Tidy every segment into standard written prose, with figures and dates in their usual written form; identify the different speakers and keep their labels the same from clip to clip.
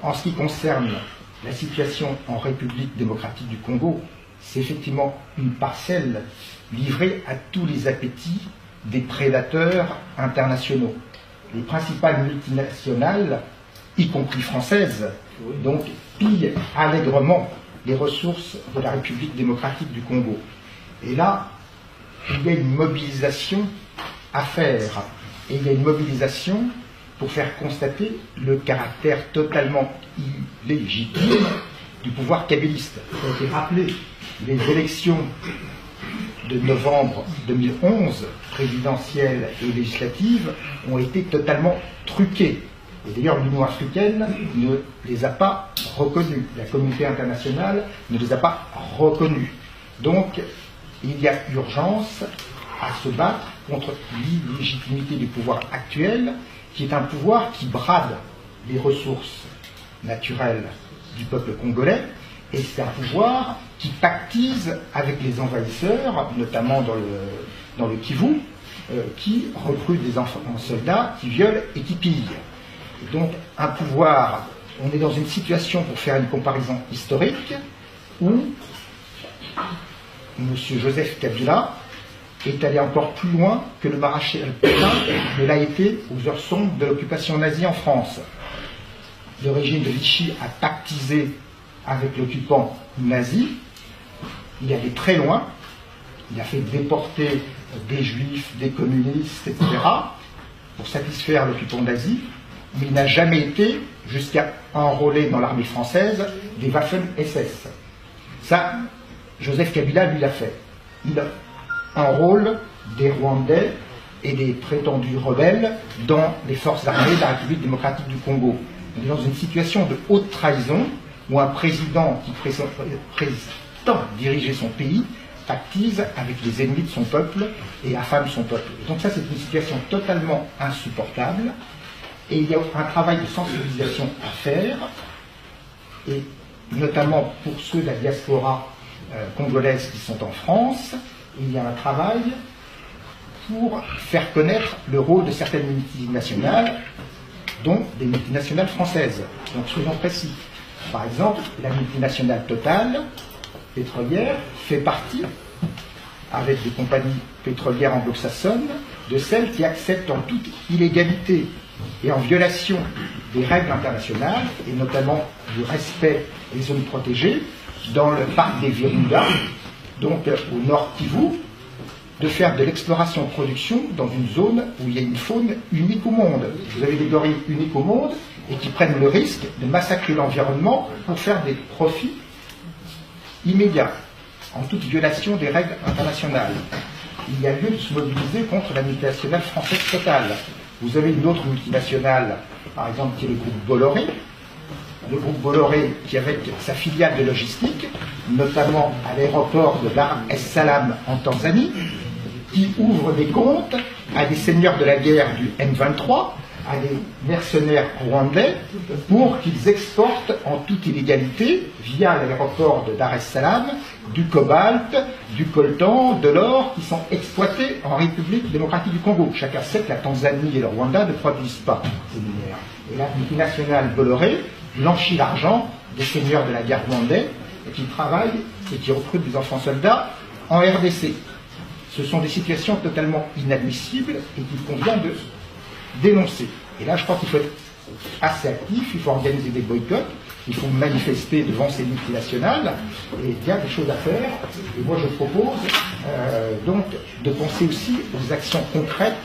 Speaker 1: En ce qui concerne la situation en République démocratique du Congo, c'est effectivement une parcelle livrée à tous les appétits des prédateurs internationaux. Les principales multinationales, y compris françaises, donc pillent allègrement les ressources de la République démocratique du Congo. Et là, il y a une mobilisation à faire. Et il y a une mobilisation pour faire constater le caractère totalement illégitime du pouvoir kabyliste. Ça a été rappelé, les élections de novembre 2011, présidentielles et législatives, ont été totalement truquées. Et d'ailleurs, l'Union africaine ne les a pas reconnues. La communauté internationale ne les a pas reconnues. Donc, il y a urgence à se battre contre l'illégitimité du pouvoir actuel, qui est un pouvoir qui brade les ressources naturelles du peuple congolais, et c'est un pouvoir qui pactise avec les envahisseurs, notamment dans le Kivu, qui recrutent des enfants soldats, qui violent et qui pillent. Et donc un pouvoir, on est dans une situation, pour faire une comparaison historique, où M. Joseph Kabila est allé encore plus loin que le maréchal Pétain ne l'a été aux heures sombres de l'occupation nazie en France. Le régime de Vichy a pactisé avec l'occupant nazi, il est allé très loin, il a fait déporter des juifs, des communistes, etc., pour satisfaire l'occupant nazi, mais il n'a jamais été jusqu'à enrôler dans l'armée française des Waffen-SS. Ça, Joseph Kabila, lui, l'a fait. Il enrôle des Rwandais et des prétendus rebelles dans les forces armées de la République démocratique du Congo. On est dans une situation de haute trahison où un président qui prétend diriger son pays pactise avec les ennemis de son peuple et affame son peuple. Et donc ça, c'est une situation totalement insupportable. Et il y a un travail de sensibilisation à faire, et notamment pour ceux de la diaspora congolaise qui sont en France, il y a un travail pour faire connaître le rôle de certaines multinationales, dont des multinationales françaises. Donc soyons précis. Par exemple, la multinationale Total, pétrolière, fait partie, avec des compagnies pétrolières anglo-saxonnes, de celles qui acceptent en toute illégalité et en violation des règles internationales, et notamment du respect des zones protégées, dans le parc des Virunga, donc au nord Kivu, de faire de l'exploration-production dans une zone où il y a une faune unique au monde. Vous avez des gorilles uniques au monde et qui prennent le risque de massacrer l'environnement pour faire des profits immédiats, en toute violation des règles internationales. Il y a lieu de se mobiliser contre la multinationale française Total. Vous avez une autre multinationale, par exemple, qui est le groupe Bolloré. Le groupe Bolloré, qui avec sa filiale de logistique, notamment à l'aéroport de Dar es Salaam en Tanzanie, qui ouvre des comptes à des seigneurs de la guerre du M23, à des mercenaires rwandais, pour qu'ils exportent en toute illégalité, via l'aéroport de Dar es Salaam, du cobalt, du coltan, de l'or, qui sont exploités en République démocratique du Congo. Chacun sait que la Tanzanie et le Rwanda ne produisent pas ces minéraux. Et la multinationale Bolloré blanchit l'argent des seigneurs de la guerre rwandais qui travaillent et qui recrutent des enfants soldats en RDC. Ce sont des situations totalement inadmissibles et qu'il convient de dénoncer. Et là, je crois qu'il faut être assez actif, il faut organiser des boycotts, il faut manifester devant ces multinationales, et il y a des choses à faire. Et moi, je propose donc de penser aussi aux actions concrètes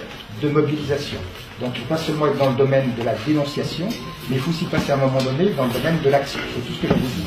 Speaker 1: de mobilisation. Donc, il ne faut pas seulement être dans le domaine de la dénonciation, mais il faut aussi passer à un moment donné dans le domaine de l'action. C'est tout ce que je vous dis.